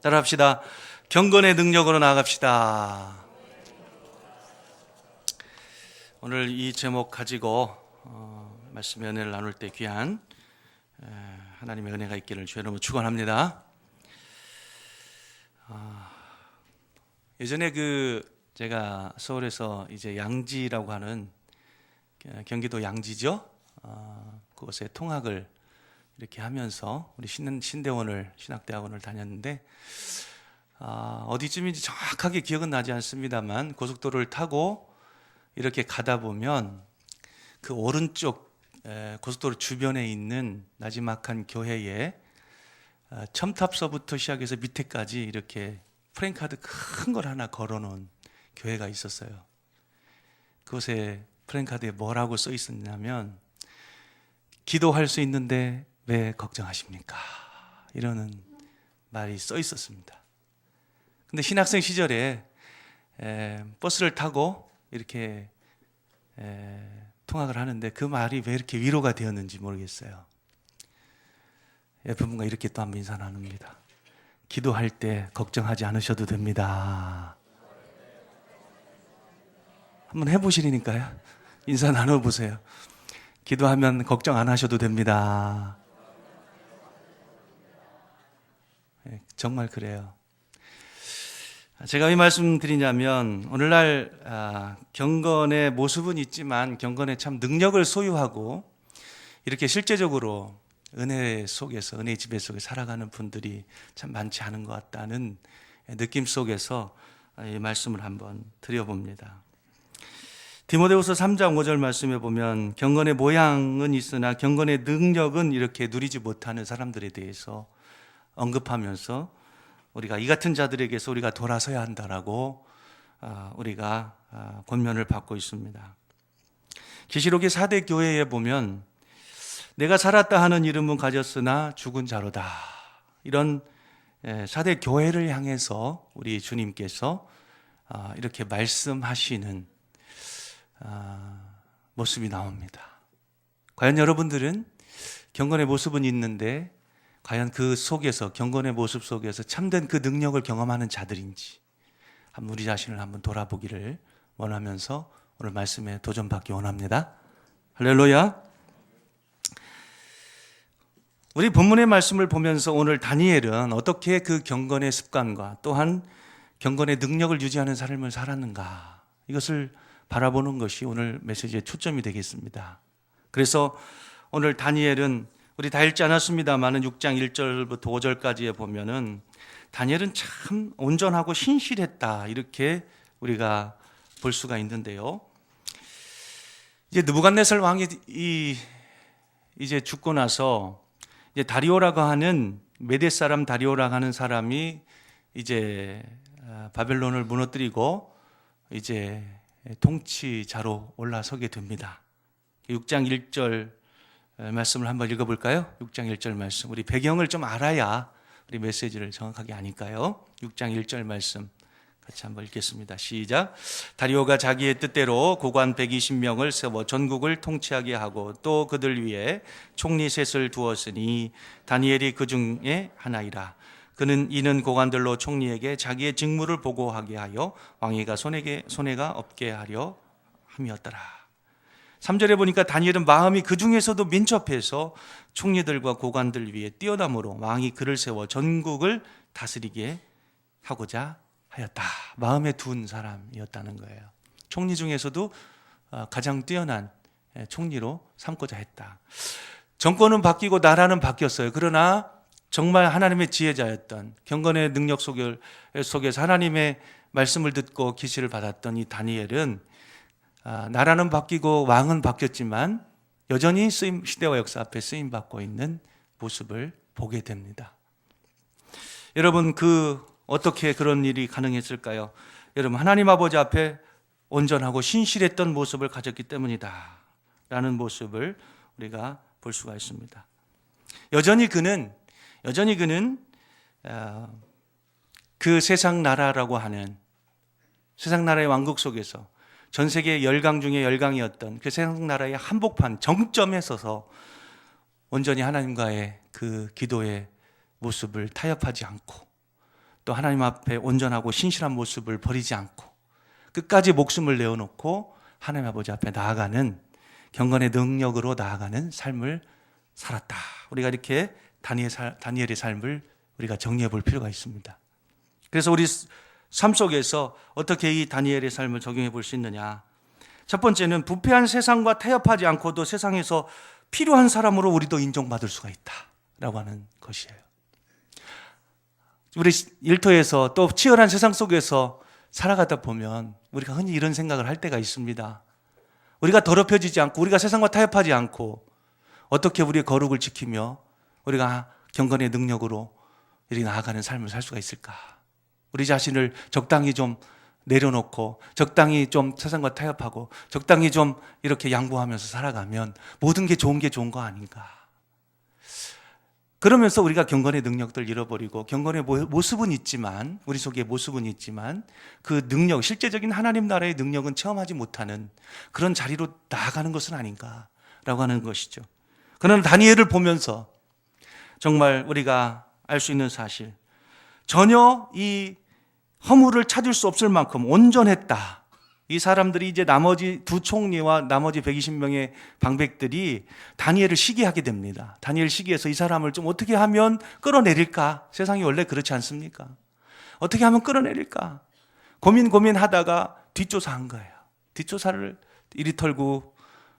따라합시다. 경건의 능력으로 나아갑시다. 오늘 이 제목 가지고 말씀의 은혜를 나눌 때 귀한 하나님의 은혜가 있기를 주의 이름으로 축원합니다. 예전에 제가 서울에서 이제 양지라고 하는 경기도 양지죠. 그곳에 통학을 이렇게 하면서 우리 신학대학원을 다녔는데 어디쯤인지 정확하게 기억은 나지 않습니다만 고속도로를 타고 이렇게 가다 보면 그 오른쪽 고속도로 주변에 있는 나지막한 교회에 첨탑서부터 시작해서 밑에까지 이렇게 프랜카드 큰 걸 하나 걸어놓은 교회가 있었어요. 그곳에 프랜카드에 뭐라고 써 있었냐면 기도할 수 있는데 왜 걱정하십니까? 이러는 말이 써 있었습니다. 근데 신학생 시절에 버스를 타고 이렇게 통학을 하는데 그 말이 왜 이렇게 위로가 되었는지 모르겠어요. 옆에 분과 이렇게 또 한번 인사 나눕니다. 기도할 때 걱정하지 않으셔도 됩니다. 한번 해보시니까요. 인사 나눠보세요. 기도하면 걱정 안 하셔도 됩니다. 정말 그래요. 제가 왜 말씀드리냐면 오늘날 경건의 모습은 있지만 경건의 참 능력을 소유하고 이렇게 실제적으로 은혜 속에서 은혜의 지배 속에 살아가는 분들이 참 많지 않은 것 같다는 느낌 속에서 이 말씀을 한번 드려봅니다. 디모데후서 3장 5절 말씀에 보면 경건의 모양은 있으나 경건의 능력은 이렇게 누리지 못하는 사람들에 대해서 언급하면서 우리가 이 같은 자들에게서 우리가 돌아서야 한다라고 우리가 권면을 받고 있습니다. 계시록의 4대 교회에 보면 내가 살았다 하는 이름은 가졌으나 죽은 자로다. 이런 4대 교회를 향해서 우리 주님께서 이렇게 말씀하시는 모습이 나옵니다. 과연 여러분들은 경건의 모습은 있는데 과연 그 속에서 경건의 모습 속에서 참된 그 능력을 경험하는 자들인지 한번 우리 자신을 한번 돌아보기를 원하면서 오늘 말씀에 도전받기 원합니다. 할렐루야. 우리 본문의 말씀을 보면서 오늘 다니엘은 어떻게 그 경건의 습관과 또한 경건의 능력을 유지하는 삶을 살았는가, 이것을 바라보는 것이 오늘 메시지의 초점이 되겠습니다. 그래서 오늘 다니엘은 우리 다 읽지 않았습니다만 6장 1절부터 5절까지에 보면은 다니엘은 참 온전하고 신실했다, 이렇게 우리가 볼 수가 있는데요. 이제 느부갓네살 왕이 이제 죽고 나서 이제 다리오라고 하는 메대 사람 다리오라고 하는 사람이 이제 바벨론을 무너뜨리고 이제 통치자로 올라서게 됩니다. 6장 1절 말씀을 한번 읽어볼까요? 6장 1절 말씀. 우리 배경을 좀 알아야 우리 메시지를 정확하게 아니까요. 6장 1절 말씀 같이 한번 읽겠습니다. 시작. 다리오가 자기의 뜻대로 고관 120명을 세워 전국을 통치하게 하고 또 그들 위에 총리 셋을 두었으니 다니엘이 그 중에 하나이라. 이는 고관들로 총리에게 자기의 직무를 보고하게 하여 왕위가 손해가 없게 하려 함이었더라. 3절에 보니까 다니엘은 마음이 그 중에서도 민첩해서 총리들과 고관들 위에 뛰어남으로 왕이 그를 세워 전국을 다스리게 하고자 하였다. 마음에 둔 사람이었다는 거예요. 총리 중에서도 가장 뛰어난 총리로 삼고자 했다. 정권은 바뀌고 나라는 바뀌었어요. 그러나 정말 하나님의 지혜자였던 경건의 능력 속에서 하나님의 말씀을 듣고 계시를 받았던 이 다니엘은 나라는 바뀌고 왕은 바뀌었지만 여전히 시대와 역사 앞에 쓰임받고 있는 모습을 보게 됩니다. 여러분, 어떻게 그런 일이 가능했을까요? 여러분, 하나님 아버지 앞에 온전하고 신실했던 모습을 가졌기 때문이다 라는 모습을 우리가 볼 수가 있습니다. 여전히 그는 그 세상 나라라고 하는 세상 나라의 왕국 속에서 전 세계 열강 중에 열강이었던 그 세상 나라의 한복판 정점에 서서 온전히 하나님과의 그 기도의 모습을 타협하지 않고 또 하나님 앞에 온전하고 신실한 모습을 버리지 않고 끝까지 목숨을 내어놓고 하나님 아버지 앞에 나아가는 경건의 능력으로 나아가는 삶을 살았다. 우리가 이렇게 다니엘의 삶을 우리가 정리해 볼 필요가 있습니다. 그래서 우리 삶 속에서 어떻게 이 다니엘의 삶을 적용해 볼 수 있느냐. 첫 번째는 부패한 세상과 타협하지 않고도 세상에서 필요한 사람으로 우리도 인정받을 수가 있다라고 하는 것이에요. 우리 일터에서 또 치열한 세상 속에서 살아가다 보면 우리가 흔히 이런 생각을 할 때가 있습니다. 우리가 더럽혀지지 않고 우리가 세상과 타협하지 않고 어떻게 우리의 거룩을 지키며 우리가 경건의 능력으로 이렇게 나아가는 삶을 살 수가 있을까? 우리 자신을 적당히 좀 내려놓고 적당히 좀 세상과 타협하고 적당히 좀 이렇게 양보하면서 살아가면 모든 게 좋은 거 아닌가? 그러면서 우리가 경건의 능력들 잃어버리고 경건의 모습은 있지만 우리 속에 모습은 있지만 그 능력, 실제적인 하나님 나라의 능력은 체험하지 못하는 그런 자리로 나아가는 것은 아닌가라고 하는 것이죠. 그러나 다니엘을 보면서 정말 우리가 알 수 있는 사실, 전혀 이 허물을 찾을 수 없을 만큼 온전했다. 이 사람들이 이제 나머지 두 총리와 나머지 120명의 방백들이 다니엘을 시기하게 됩니다. 다니엘 시기해서 이 사람을 좀 어떻게 하면 끌어내릴까? 세상이 원래 그렇지 않습니까? 어떻게 하면 끌어내릴까? 고민하다가 뒷조사한 거예요. 뒷조사를 이리 털고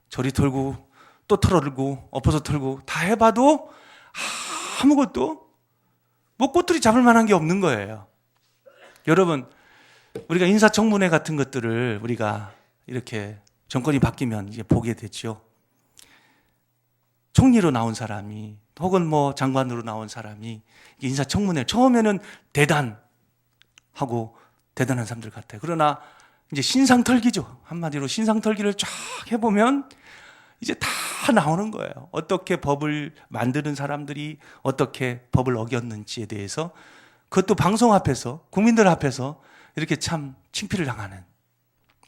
저리 털고 또 털어들고 엎어서 털고 다 해봐도 아무것도 뭐 꼬투리 잡을 만한 게 없는 거예요. 여러분, 우리가 인사청문회 같은 것들을 우리가 이렇게 정권이 바뀌면 이제 보게 되죠. 총리로 나온 사람이 혹은 뭐 장관으로 나온 사람이 인사청문회 처음에는 대단하고 대단한 사람들 같아요. 그러나 이제 신상털기죠. 한마디로 신상털기를 쫙 해보면 이제 다 나오는 거예요. 어떻게 법을 만드는 사람들이 어떻게 법을 어겼는지에 대해서 그것도 방송 앞에서 국민들 앞에서 이렇게 참 칭피를 당하는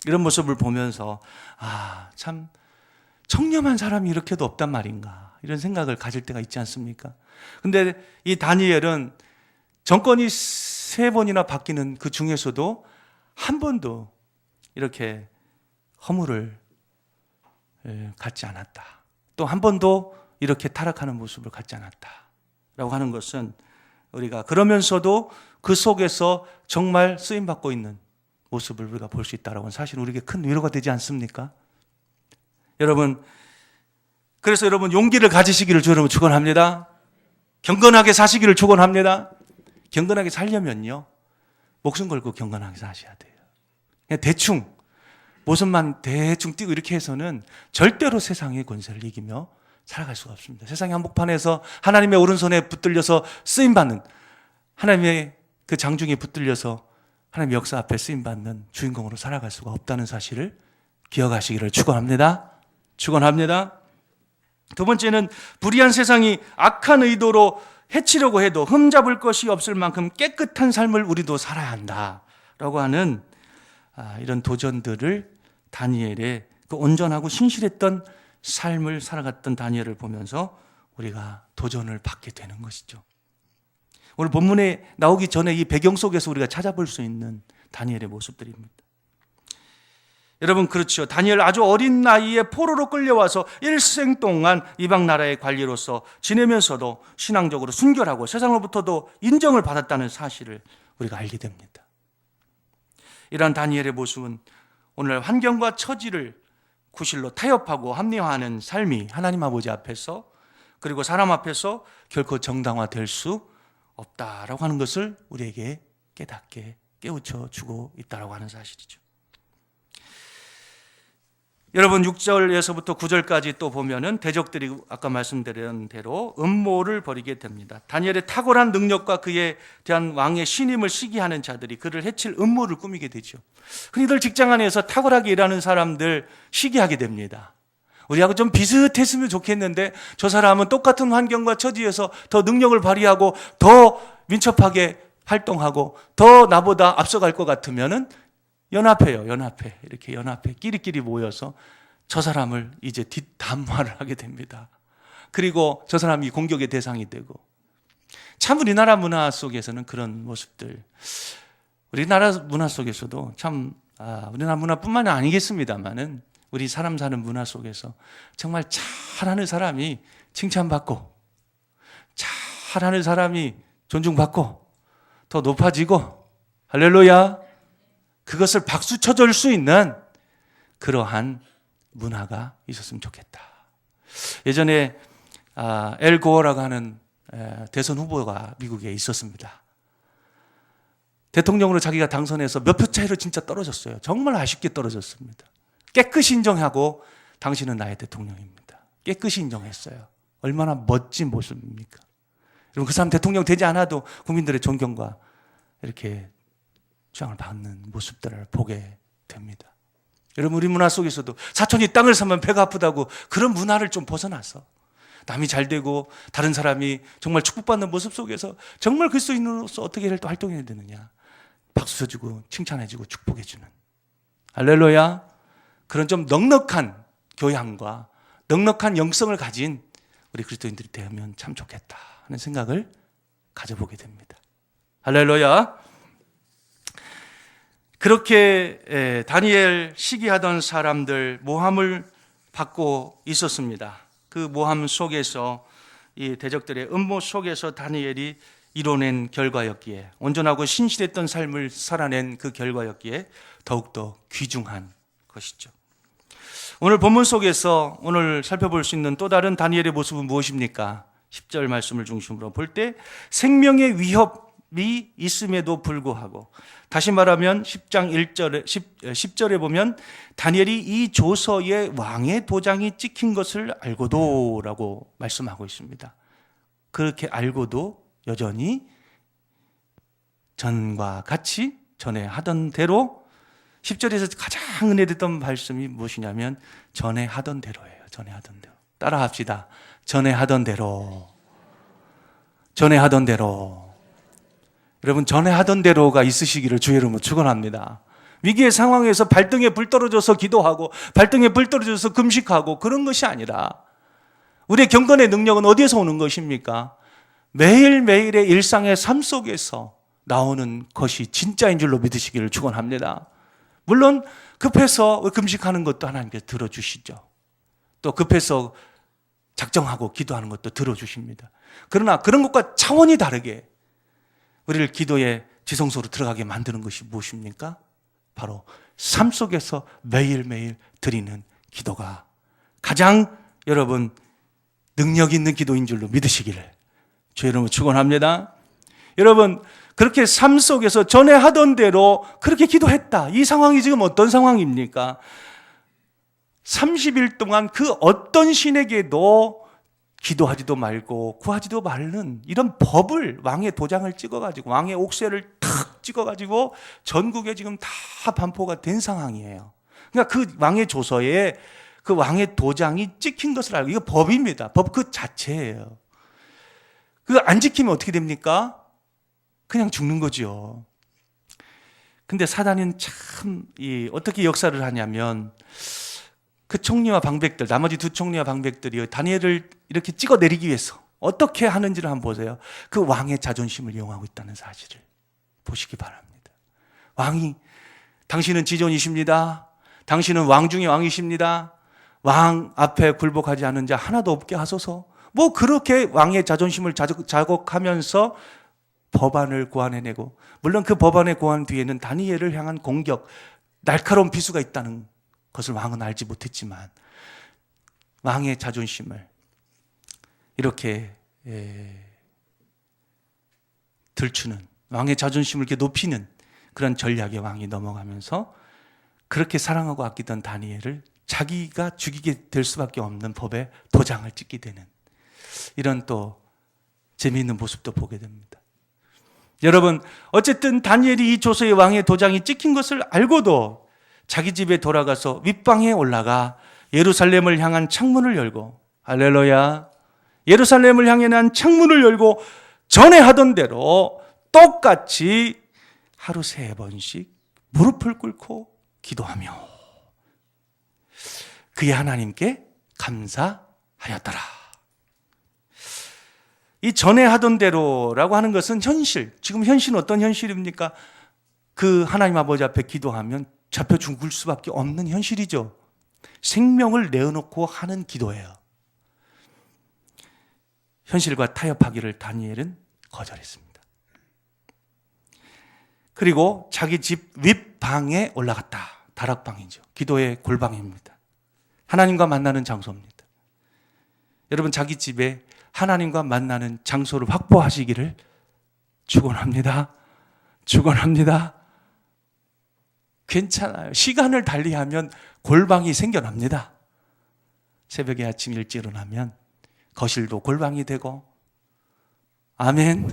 이런 모습을 보면서 참 청렴한 사람이 이렇게도 없단 말인가 이런 생각을 가질 때가 있지 않습니까? 근데 이 다니엘은 정권이 3번이나 바뀌는 그 중에서도 한 번도 이렇게 허물을 갖지 않았다. 또 한 번도 이렇게 타락하는 모습을 갖지 않았다라고 하는 것은 우리가 그러면서도 그 속에서 정말 쓰임받고 있는 모습을 우리가 볼 수 있다는 사실은 우리에게 큰 위로가 되지 않습니까? 여러분, 그래서 여러분 용기를 가지시기를 여러분 축원합니다. 경건하게 사시기를 축원합니다. 경건하게 살려면요 목숨 걸고 경건하게 사셔야 돼요. 그냥 대충 모습만 대충 띄고 이렇게 해서는 절대로 세상의 권세를 이기며 살아갈 수가 없습니다. 세상의 한복판에서 하나님의 오른손에 붙들려서 쓰임받는 하나님의 그 장중에 붙들려서 하나님의 역사 앞에 쓰임받는 주인공으로 살아갈 수가 없다는 사실을 기억하시기를 축원합니다. 축원합니다. 두 번째는 불의한 세상이 악한 의도로 해치려고 해도 흠잡을 것이 없을 만큼 깨끗한 삶을 우리도 살아야 한다라고 하는 이런 도전들을 다니엘의 그 온전하고 신실했던 삶을 살아갔던 다니엘을 보면서 우리가 도전을 받게 되는 것이죠. 오늘 본문에 나오기 전에 이 배경 속에서 우리가 찾아볼 수 있는 다니엘의 모습들입니다. 여러분 그렇죠. 다니엘 아주 어린 나이에 포로로 끌려와서 일생 동안 이방 나라의 관리로서 지내면서도 신앙적으로 순결하고 세상으로부터도 인정을 받았다는 사실을 우리가 알게 됩니다. 이러한 다니엘의 모습은 오늘 환경과 처지를 구실로 타협하고 합리화하는 삶이 하나님 아버지 앞에서 그리고 사람 앞에서 결코 정당화될 수 없다라고 하는 것을 우리에게 깨닫게 깨우쳐 주고 있다라고 하는 사실이죠. 여러분 6절에서부터 9절까지 또 보면은 대적들이 아까 말씀드린 대로 음모를 벌이게 됩니다. 다니엘의 탁월한 능력과 그에 대한 왕의 신임을 시기하는 자들이 그를 해칠 음모를 꾸미게 되죠. 흔히들 직장 안에서 탁월하게 일하는 사람들 시기하게 됩니다. 우리하고 좀 비슷했으면 좋겠는데 저 사람은 똑같은 환경과 처지에서 더 능력을 발휘하고 더 민첩하게 활동하고 더 나보다 앞서갈 것 같으면은 연합해요. 이렇게 연합해 끼리끼리 모여서 저 사람을 이제 뒷담화를 하게 됩니다. 그리고 저 사람이 공격의 대상이 되고 참 우리나라 문화 속에서는 그런 모습들, 우리나라 문화 속에서도 참 우리나라 문화뿐만이 아니겠습니다만은 우리 사람 사는 문화 속에서 정말 잘하는 사람이 칭찬받고 잘하는 사람이 존중받고 더 높아지고 할렐루야, 그것을 박수 쳐줄 수 있는 그러한 문화가 있었으면 좋겠다. 예전에 엘 고어라고 하는 대선 후보가 미국에 있었습니다. 대통령으로 자기가 당선해서 몇 표 차이로 진짜 떨어졌어요. 정말 아쉽게 떨어졌습니다. 깨끗이 인정하고 당신은 나의 대통령입니다. 깨끗이 인정했어요. 얼마나 멋진 모습입니까? 여러분, 그 사람 대통령 되지 않아도 국민들의 존경과 이렇게 주장을 받는 모습들을 보게 됩니다. 여러분, 우리 문화 속에서도 사촌이 땅을 사면 배가 아프다고 그런 문화를 좀 벗어나서 남이 잘 되고 다른 사람이 정말 축복받는 모습 속에서 정말 그리스도인으로서 어떻게 또 활동해야 되느냐, 박수 쳐주고 칭찬해주고 축복해주는, 할렐루야, 그런 좀 넉넉한 교양과 넉넉한 영성을 가진 우리 그리스도인들이 되면 참 좋겠다 하는 생각을 가져보게 됩니다. 할렐루야. 그렇게 다니엘 시기하던 사람들 모함을 받고 있었습니다. 그 모함 속에서 이 대적들의 음모 속에서 다니엘이 이뤄낸 결과였기에, 온전하고 신실했던 삶을 살아낸 그 결과였기에 더욱더 귀중한 것이죠. 오늘 본문 속에서 오늘 살펴볼 수 있는 또 다른 다니엘의 모습은 무엇입니까? 10절 말씀을 중심으로 볼 때 생명의 위협이 있음에도 불구하고, 다시 말하면 10절에 보면 다니엘이 이 조서에 왕의 도장이 찍힌 것을 알고도 라고 말씀하고 있습니다. 그렇게 알고도 여전히 전과 같이 전에 하던 대로, 10절에서 가장 은혜됐던 말씀이 무엇이냐면 전에 하던 대로예요. 전에 하던 대로. 따라 합시다. 전에 하던 대로. 전에 하던 대로. 여러분, 전에 하던 대로가 있으시기를 주의 이름으로 축원합니다. 위기의 상황에서 발등에 불 떨어져서 기도하고 발등에 불 떨어져서 금식하고 그런 것이 아니라, 우리의 경건의 능력은 어디에서 오는 것입니까? 매일매일의 일상의 삶 속에서 나오는 것이 진짜인 줄로 믿으시기를 축원합니다. 물론 급해서 금식하는 것도 하나님께서 들어주시죠. 또 급해서 작정하고 기도하는 것도 들어주십니다. 그러나 그런 것과 차원이 다르게 우리를 기도의 지성소로 들어가게 만드는 것이 무엇입니까? 바로 삶 속에서 매일매일 드리는 기도가 가장 여러분 능력 있는 기도인 줄로 믿으시기를 주의 이름으로 축원합니다. 여러분, 그렇게 삶 속에서 전에 하던 대로 그렇게 기도했다. 이 상황이 지금 어떤 상황입니까? 30일 동안 그 어떤 신에게도 기도하지도 말고 구하지도 말는 이런 법을, 왕의 도장을 찍어가지고 왕의 옥새를 탁 찍어가지고 전국에 지금 다 반포가 된 상황이에요. 그러니까 그 왕의 조서에 그 왕의 도장이 찍힌 것을 알고, 이거 법입니다. 법 그 자체예요. 그거 안 지키면 어떻게 됩니까? 그냥 죽는 거죠. 근데 사단은 참 어떻게 역사를 하냐면, 그 총리와 방백들, 나머지 두 총리와 방백들이 다니엘을 이렇게 찍어내리기 위해서 어떻게 하는지를 한번 보세요. 그 왕의 자존심을 이용하고 있다는 사실을 보시기 바랍니다. 왕이, 당신은 지존이십니다. 당신은 왕 중의 왕이십니다. 왕 앞에 굴복하지 않은 자 하나도 없게 하소서. 뭐 그렇게 왕의 자존심을 자극하면서 법안을 고안해내고, 물론 그 법안의 고안 뒤에는 다니엘을 향한 공격, 날카로운 비수가 있다는 것을 왕은 알지 못했지만, 왕의 자존심을 이렇게 들추는, 왕의 자존심을 이렇게 높이는 그런 전략의 왕이 넘어가면서 그렇게 사랑하고 아끼던 다니엘을 자기가 죽이게 될 수밖에 없는 법에 도장을 찍게 되는 이런 또 재미있는 모습도 보게 됩니다. 여러분, 어쨌든 다니엘이 이 조서의 왕의 도장이 찍힌 것을 알고도 자기 집에 돌아가서 윗방에 올라가 예루살렘을 향한 창문을 열고, 할렐루야, 예루살렘을 향한 창문을 열고 전에 하던 대로 똑같이 하루 3번씩 무릎을 꿇고 기도하며 그의 하나님께 감사하였더라. 이 전에 하던 대로라고 하는 것은 현실. 지금 현실은 어떤 현실입니까? 그 하나님 아버지 앞에 기도하면 잡혀 죽을 수밖에 없는 현실이죠. 생명을 내어놓고 하는 기도예요. 현실과 타협하기를 다니엘은 거절했습니다. 그리고 자기 집 윗방에 올라갔다. 다락방이죠. 기도의 골방입니다. 하나님과 만나는 장소입니다. 여러분, 자기 집에 하나님과 만나는 장소를 확보하시기를 축원합니다. 축원합니다. 괜찮아요. 시간을 달리하면 골방이 생겨납니다. 새벽에 아침 일찍 일어나면 거실도 골방이 되고, 아멘.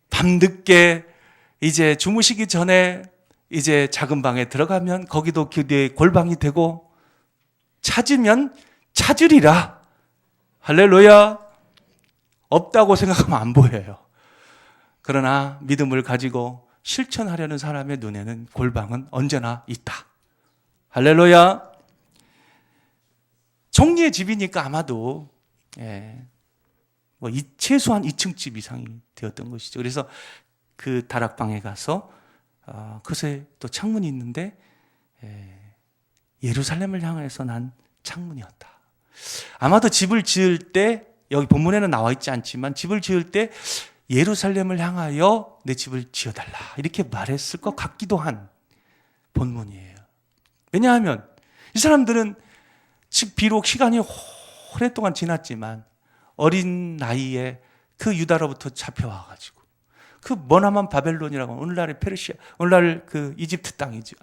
밤늦게 이제 주무시기 전에 이제 작은 방에 들어가면 거기도 기도의 골방이 되고, 찾으면 찾으리라. 할렐루야. 없다고 생각하면 안 보여요. 그러나 믿음을 가지고 실천하려는 사람의 눈에는 골방은 언제나 있다. 할렐루야. 총리의 집이니까 아마도 최소한 2층 집 이상이 되었던 것이죠. 그래서 그 다락방에 가서 그새 또 창문이 있는데 예루살렘을 향해서 난 창문이었다. 아마도 집을 지을 때, 여기 본문에는 나와 있지 않지만 집을 지을 때 예루살렘을 향하여 내 집을 지어달라 이렇게 말했을 것 같기도 한 본문이에요. 왜냐하면 이 사람들은 비록 시간이 오랫동안 지났지만 어린 나이에 그 유다로부터 잡혀와가지고 그 머나먼 바벨론이라고, 오늘날의 페르시아, 오늘날 그 이집트 땅이죠.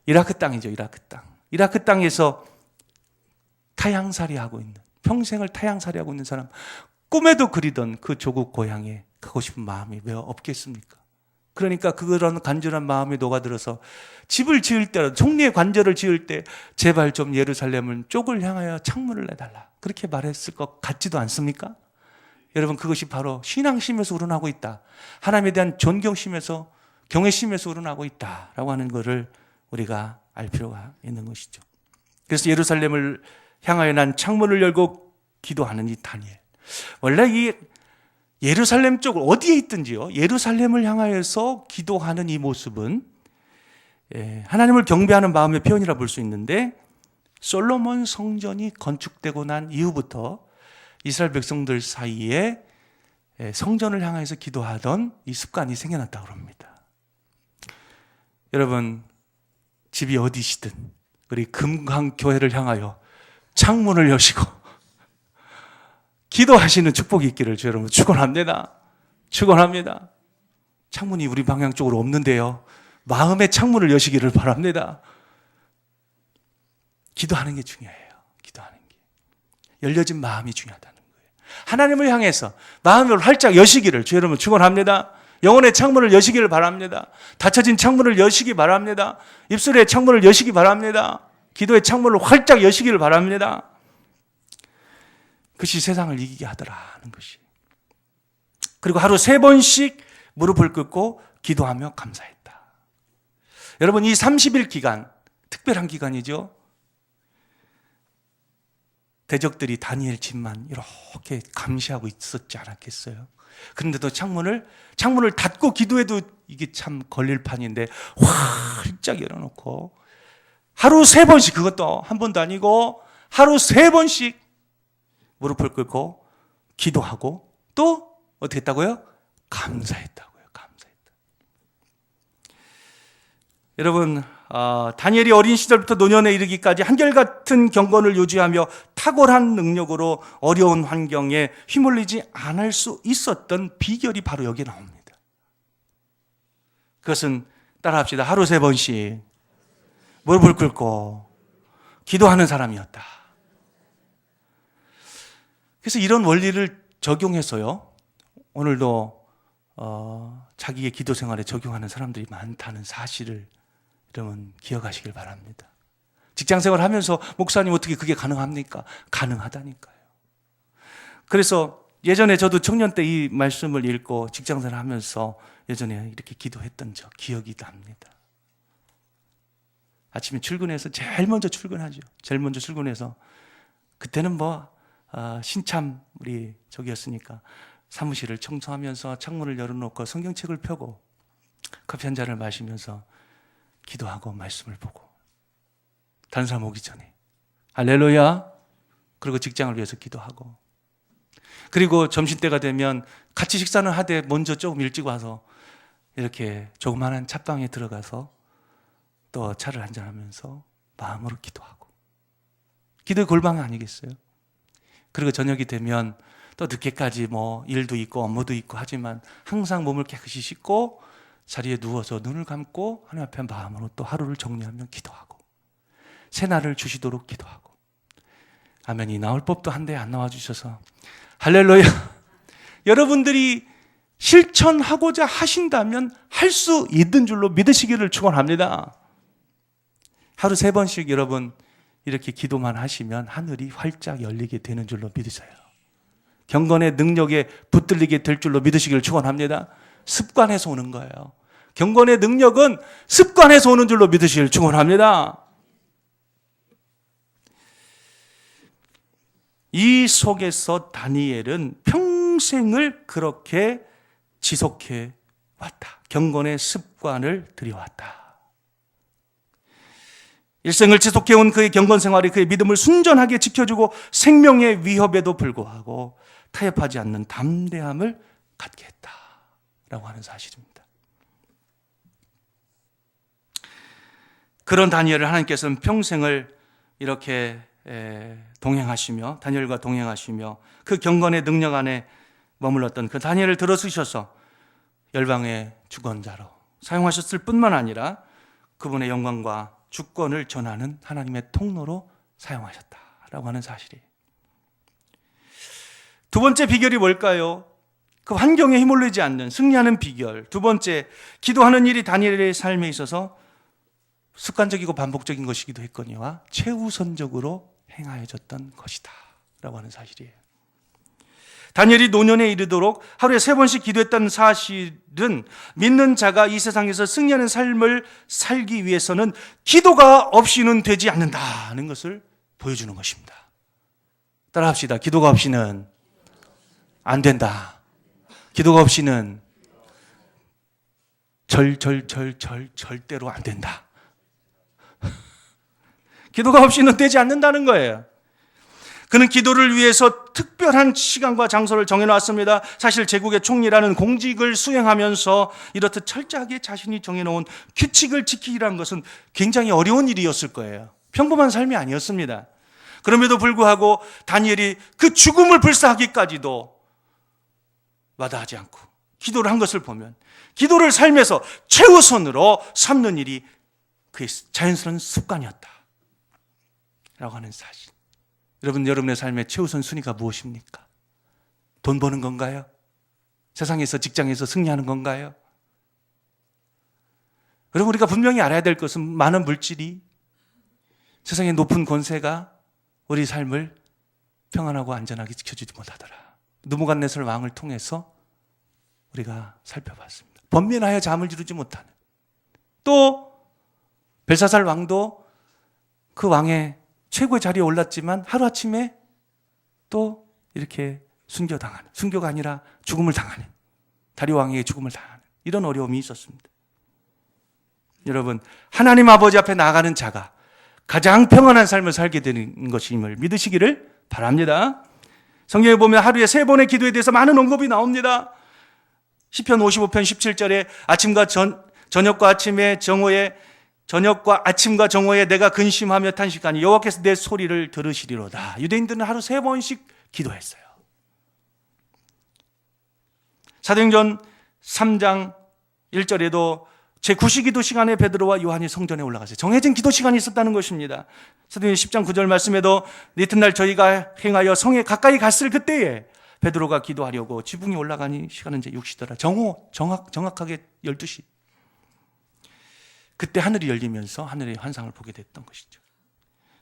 이라크 땅이죠. 이라크 땅에서 타향살이하고 있는, 평생을 타향살이하고 있는 사람, 꿈에도 그리던 그 조국 고향에 가고 싶은 마음이 왜 없겠습니까? 그러니까 그런 간절한 마음에 녹아들어서 집을 지을 때라도, 총리의 관절을 지을 때 제발 좀 예루살렘을 쪽을 향하여 창문을 내달라 그렇게 말했을 것 같지도 않습니까? 여러분, 그것이 바로 신앙심에서 우러나고 있다. 하나님에 대한 존경심에서, 경외심에서 우러나고 있다라고 하는 것을 우리가 알 필요가 있는 것이죠. 그래서 예루살렘을 향하여 난 창문을 열고 기도하는 이 다니엘. 원래 이 예루살렘 쪽을 어디에 있든지요, 예루살렘을 향하여서 기도하는 이 모습은 하나님을 경배하는 마음의 표현이라 볼 수 있는데, 솔로몬 성전이 건축되고 난 이후부터 이스라엘 백성들 사이에 성전을 향해서 기도하던 이 습관이 생겨났다고 합니다. 여러분, 집이 어디시든 우리 금강교회를 향하여 창문을 여시고 기도하시는 축복이 있기를 주 여러분 축원합니다. 축원합니다. 창문이 우리 방향 쪽으로 없는데요, 마음의 창문을 여시기를 바랍니다. 기도하는 게 중요해요. 기도하는 게. 열려진 마음이 중요하다는 거예요. 하나님을 향해서 마음을 활짝 여시기를 주 여러분 축원합니다. 영혼의 창문을 여시기를 바랍니다. 닫혀진 창문을 여시기 바랍니다. 입술의 창문을 여시기 바랍니다. 기도의 창문을 활짝 여시기를 바랍니다. 그것이 세상을 이기게 하더라는 것이. 그리고 하루 3번씩 무릎을 꿇고 기도하며 감사했다. 여러분, 이 30일 기간, 특별한 기간이죠. 대적들이 다니엘 집만 이렇게 감시하고 있었지 않았겠어요? 그런데도 창문을 닫고 기도해도 이게 참 걸릴 판인데 활짝 열어놓고 하루 3번씩, 그것도 한 번도 아니고 하루 3번씩 무릎을 꿇고 기도하고 또 어떻게 했다고요? 감사했다고요. 감사했다. 여러분, 다니엘이 어린 시절부터 노년에 이르기까지 한결같은 경건을 유지하며 탁월한 능력으로 어려운 환경에 휘말리지 않을 수 있었던 비결이 바로 여기에 나옵니다. 그것은 따라합시다. 하루 3번씩 무릎을 꿇고 기도하는 사람이었다. 그래서 이런 원리를 적용해서요, 오늘도 자기의 기도 생활에 적용하는 사람들이 많다는 사실을 여러분 기억하시길 바랍니다. 직장생활 하면서 목사님 어떻게 그게 가능합니까? 가능하다니까요. 그래서 예전에 저도 청년 때 이 말씀을 읽고 직장생활 하면서 예전에 이렇게 기도했던 저 기억이 납니다. 아침에 출근해서 제일 먼저 출근하죠. 제일 먼저 출근해서 그때는 뭐 신참 우리 저기였으니까 사무실을 청소하면서 창문을 열어놓고 성경책을 펴고 커피 한 잔을 마시면서 기도하고 말씀을 보고 다른 사람 오기 전에 할렐루야. 그리고 직장을 위해서 기도하고, 그리고 점심때가 되면 같이 식사는 하되 먼저 조금 일찍 와서 이렇게 조그마한 찻방에 들어가서 또 차를 한잔하면서 마음으로 기도하고, 기도의 골방 아니겠어요? 그리고 저녁이 되면 또 늦게까지 일도 있고 업무도 있고 하지만 항상 몸을 깨끗이 씻고 자리에 누워서 눈을 감고 하나님 앞에 마음으로 또 하루를 정리하며 기도하고, 새날을 주시도록 기도하고. 아멘이 나올 법도 한데 안 나와주셔서 할렐루야. 여러분들이 실천하고자 하신다면 할 수 있는 줄로 믿으시기를 축원합니다. 하루 3번씩 여러분 이렇게 기도만 하시면 하늘이 활짝 열리게 되는 줄로 믿으세요. 경건의 능력에 붙들리게 될 줄로 믿으시기를 축원합니다. 습관에서 오는 거예요. 경건의 능력은 습관에서 오는 줄로 믿으시기를 축원합니다. 이 속에서 다니엘은 평생을 그렇게 지속해 왔다. 경건의 습관을 들여왔다. 일생을 지속해온 그의 경건 생활이 그의 믿음을 순전하게 지켜주고 생명의 위협에도 불구하고 타협하지 않는 담대함을 갖게 했다라고 하는 사실입니다. 그런 다니엘을 하나님께서는 평생을 이렇게 동행하시며, 다니엘과 동행하시며 그 경건의 능력 안에 머물렀던 그 다니엘을 들어쓰셔서 열방의 주권자로 사용하셨을 뿐만 아니라 그분의 영광과 주권을 전하는 하나님의 통로로 사용하셨다라고 하는 사실이에요. 두 번째 비결이 뭘까요? 그 환경에 휘말리지 않는 승리하는 비결. 두 번째, 기도하는 일이 다니엘의 삶에 있어서 습관적이고 반복적인 것이기도 했거니와 최우선적으로 행하여졌던 것이다 라고 하는 사실이에요. 다니엘이 노년에 이르도록 하루에 3번씩 기도했던 사실은 믿는 자가 이 세상에서 승리하는 삶을 살기 위해서는 기도가 없이는 되지 않는다는 것을 보여주는 것입니다. 따라합시다. 기도가 없이는 안 된다. 기도가 없이는 절대로 안 된다. 기도가 없이는 되지 않는다는 거예요. 그는 기도를 위해서 특별한 시간과 장소를 정해놓았습니다. 사실 제국의 총리라는 공직을 수행하면서 이렇듯 철저하게 자신이 정해놓은 규칙을 지키기라는 것은 굉장히 어려운 일이었을 거예요. 평범한 삶이 아니었습니다. 그럼에도 불구하고 다니엘이 그 죽음을 불사하기까지도 마다하지 않고 기도를 한 것을 보면 기도를 삶에서 최우선으로 삼는 일이 그의 자연스러운 습관이었다 라고 하는 사실. 여러분, 여러분의 삶의 최우선 순위가 무엇입니까? 돈 버는 건가요? 세상에서, 직장에서 승리하는 건가요? 여러분, 우리가 분명히 알아야 될 것은 많은 물질이, 세상의 높은 권세가 우리 삶을 평안하고 안전하게 지켜주지 못하더라. 느부갓네살 왕을 통해서 우리가 살펴봤습니다. 번민하여 잠을 이루지 못하는, 또 벨사살 왕도 그 왕의 최고의 자리에 올랐지만 하루아침에 또 이렇게 순교당하는, 순교가 아니라 죽음을 당하는, 다리오 왕에게 죽음을 당하는 이런 어려움이 있었습니다. 여러분, 하나님 아버지 앞에 나아가는 자가 가장 평안한 삶을 살게 되는 것임을 믿으시기를 바랍니다. 성경에 보면 하루에 3번의 기도에 대해서 많은 언급이 나옵니다. 시편 55편 17절에 저녁과 아침과 정오에 내가 근심하며 탄식하니 여호와께서 내 소리를 들으시리로다. 유대인들은 하루 3번씩 기도했어요. 사도행전 3장 1절에도 제9시기도 시간에 베드로와 요한이 성전에 올라갔어요. 정해진 기도 시간이 있었다는 것입니다. 사도행전 10장 9절 말씀에도 이튿날 저희가 행하여 성에 가까이 갔을 그때에 베드로가 기도하려고 지붕에 올라가니 시간은 이제 6시더라. 정확하게 12시. 그때 하늘이 열리면서 하늘의 환상을 보게 됐던 것이죠.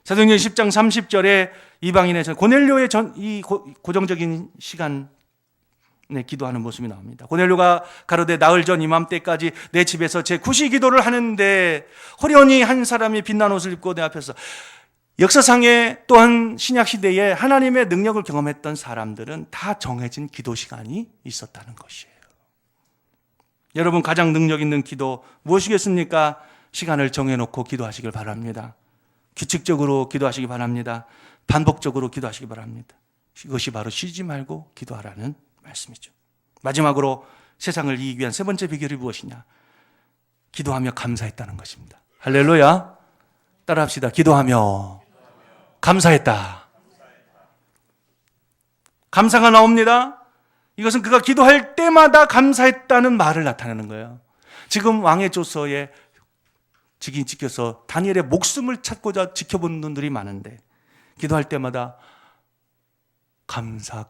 사도행전 10장 30절에 이방인의 고넬료의 이 고정적인 시간에 기도하는 모습이 나옵니다. 고넬료가 가로되 나흘 전 이맘때까지 내 집에서 제9시 기도를 하는데 호련히 한 사람이 빛난 옷을 입고 내 앞에서 역사상에 또한 신약시대에 하나님의 능력을 경험했던 사람들은 다 정해진 기도 시간이 있었다는 것이에요. 여러분, 가장 능력 있는 기도 무엇이겠습니까? 시간을 정해놓고 기도하시길 바랍니다. 규칙적으로 기도하시기 바랍니다. 반복적으로 기도하시기 바랍니다. 이것이 바로 쉬지 말고 기도하라는 말씀이죠. 마지막으로 세상을 이기기 위한 세 번째 비결이 무엇이냐? 기도하며 감사했다는 것입니다. 할렐루야. 따라합시다. 기도하며 감사했다. 감사가 나옵니다. 이것은 그가 기도할 때마다 감사했다는 말을 나타내는 거예요. 지금 왕의 조서에 직인 지켜서 다니엘의 목숨을 찾고자 지켜본 분들이 많은데 기도할 때마다 감사.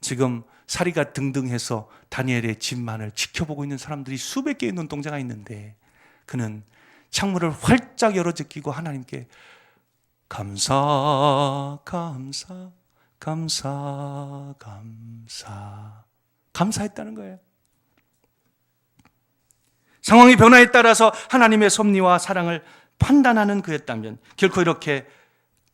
지금 사리가 등등해서 다니엘의 집만을 지켜보고 있는 사람들이 수백 개의 눈동자가 있는데 그는 창문을 활짝 열어 제끼고 하나님께 감사했다는 거예요. 상황의 변화에 따라서 하나님의 섭리와 사랑을 판단하는 그였다면 결코 이렇게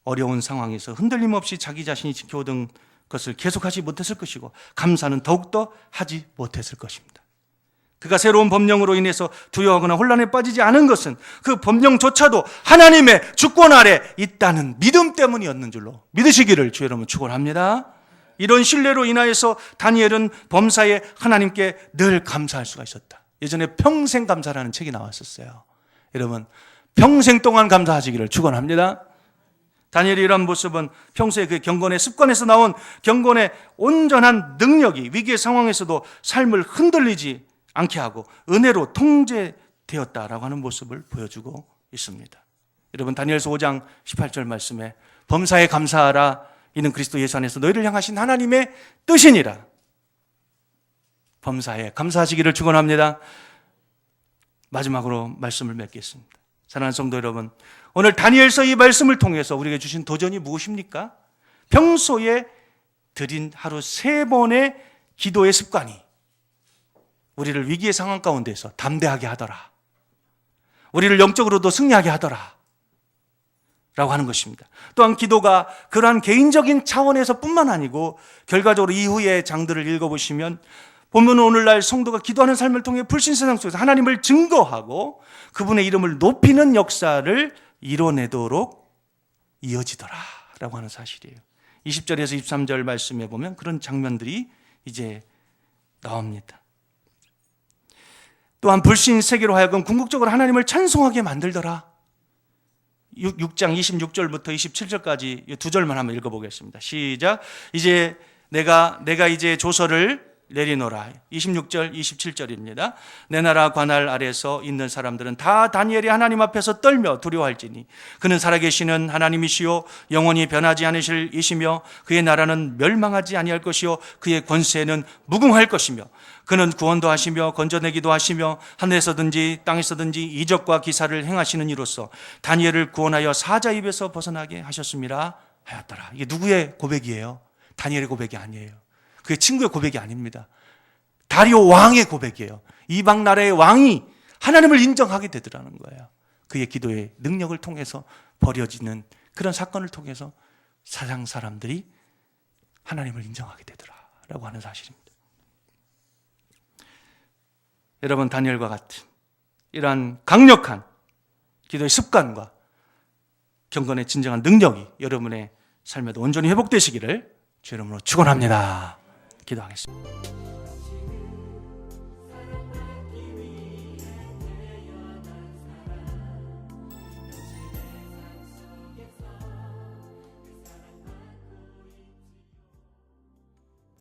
어려운 상황에서 흔들림 없이 자기 자신이 지켜오던 것을 계속하지 못했을 것이고 감사는 더욱더 하지 못했을 것입니다. 그가 새로운 법령으로 인해서 두려워하거나 혼란에 빠지지 않은 것은 그 법령조차도 하나님의 주권 아래 있다는 믿음 때문이었는 줄로 믿으시기를 주 여러분 축원합니다. 이런 신뢰로 인하여서 다니엘은 범사에 하나님께 늘 감사할 수가 있었다. 예전에 평생 감사라는 책이 나왔었어요. 여러분, 평생 동안 감사하시기를 축원합니다. 다니엘의 이런 모습은 평소에 그 경건의 습관에서 나온 경건의 온전한 능력이 위기의 상황에서도 삶을 흔들리지 않게 하고 은혜로 통제되었다라고 하는 모습을 보여주고 있습니다. 여러분, 다니엘서 5장 18절 말씀에 범사에 감사하라. 이는 그리스도 예수 안에서 너희를 향하신 하나님의 뜻이니라. 범사에 감사하시기를 축원합니다. 마지막으로 말씀을 맺겠습니다. 사랑하는 성도 여러분, 오늘 다니엘서 이 말씀을 통해서 우리에게 주신 도전이 무엇입니까? 평소에 드린 하루 3번의 기도의 습관이 우리를 위기의 상황 가운데서 담대하게 하더라. 우리를 영적으로도 승리하게 하더라. 라고 하는 것입니다. 또한 기도가 그러한 개인적인 차원에서 뿐만 아니고 결과적으로 이후의 장들을 읽어보시면 보면 오늘날 성도가 기도하는 삶을 통해 불신세상 속에서 하나님을 증거하고 그분의 이름을 높이는 역사를 이뤄내도록 이어지더라 라고 하는 사실이에요. 20절에서 23절 말씀에 보면 그런 장면들이 이제 나옵니다. 또한 불신 세계로 하여금 궁극적으로 하나님을 찬송하게 만들더라. 6장 26절부터 27절까지 2절만 한번 읽어보겠습니다. 시작. 이제 내가 이제 조서를 내리노라. 26절 27절입니다. 내 나라 관할 아래서 있는 사람들은 다 다니엘이 하나님 앞에서 떨며 두려워할지니 그는 살아계시는 하나님이시요 영원히 변하지 않으실 이시며 그의 나라는 멸망하지 아니할 것이요 그의 권세는 무궁할 것이며 그는 구원도 하시며 건져내기도 하시며 하늘에서든지 땅에서든지 이적과 기사를 행하시는 이로써 다니엘을 구원하여 사자 입에서 벗어나게 하셨습니다 하였더라. 이게 누구의 고백이에요? 다니엘의 고백이 아니에요. 그의 친구의 고백이 아닙니다. 다리오 왕의 고백이에요. 이방 나라의 왕이 하나님을 인정하게 되더라는 거예요. 그의 기도의 능력을 통해서 벌어지는 그런 사건을 통해서 사상 사람들이 하나님을 인정하게 되더라라고 하는 사실입니다. 여러분, 다니엘과 같은 이러한 강력한 기도의 습관과 경건의 진정한 능력이 여러분의 삶에도 온전히 회복되시기를 주 이름으로 축원합니다. 기도하겠습니다.